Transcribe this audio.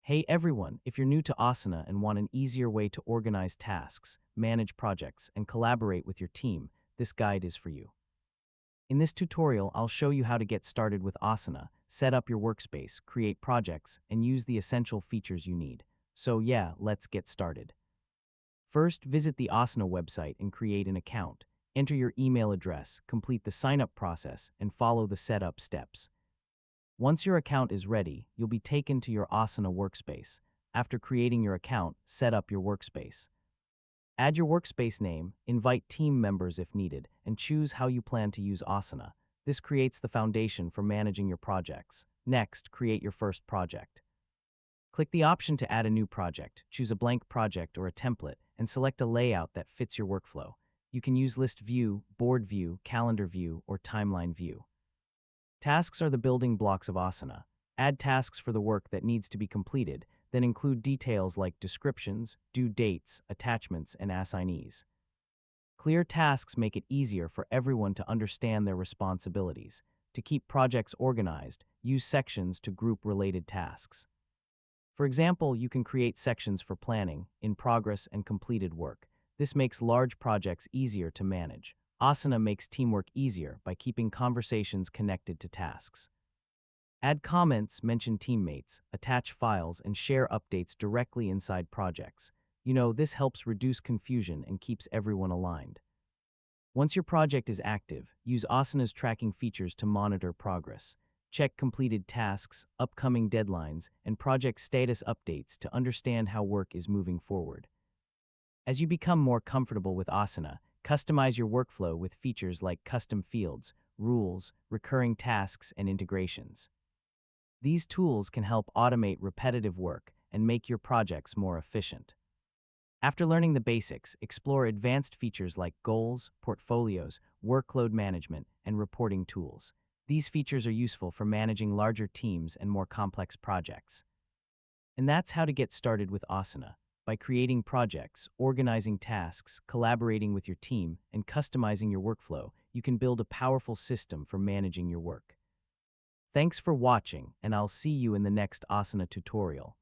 Hey everyone, if you're new to Asana and want an easier way to organize tasks, manage projects, and collaborate with your team, this guide is for you. In this tutorial, I'll show you how to get started with Asana, set up your workspace, create projects, and use the essential features you need. So yeah, let's get started. First, visit the Asana website and create an account. Enter your email address, complete the sign-up process, and follow the setup steps. Once your account is ready, you'll be taken to your Asana workspace. After creating your account, set up your workspace. Add your workspace name, invite team members if needed, and choose how you plan to use Asana. This creates the foundation for managing your projects. Next, create your first project. Click the option to add a new project, choose a blank project or a template, and select a layout that fits your workflow. You can use list view, board view, calendar view, or timeline view. Tasks are the building blocks of Asana. Add tasks for the work that needs to be completed, then include details like descriptions, due dates, attachments, and assignees. Clear tasks make it easier for everyone to understand their responsibilities. To keep projects organized, use sections to group related tasks. For example, you can create sections for planning, in progress, and completed work. This makes large projects easier to manage. Asana makes teamwork easier by keeping conversations connected to tasks. Add comments, mention teammates, attach files, and share updates directly inside projects. This helps reduce confusion and keeps everyone aligned. Once your project is active, use Asana's tracking features to monitor progress. Check completed tasks, upcoming deadlines, and project status updates to understand how work is moving forward. As you become more comfortable with Asana, customize your workflow with features like custom fields, rules, recurring tasks, and integrations. These tools can help automate repetitive work and make your projects more efficient. After learning the basics, explore advanced features like goals, portfolios, workload management, and reporting tools. These features are useful for managing larger teams and more complex projects. And that's how to get started with Asana. By creating projects, organizing tasks, collaborating with your team, and customizing your workflow, you can build a powerful system for managing your work. Thanks for watching, and I'll see you in the next Asana tutorial.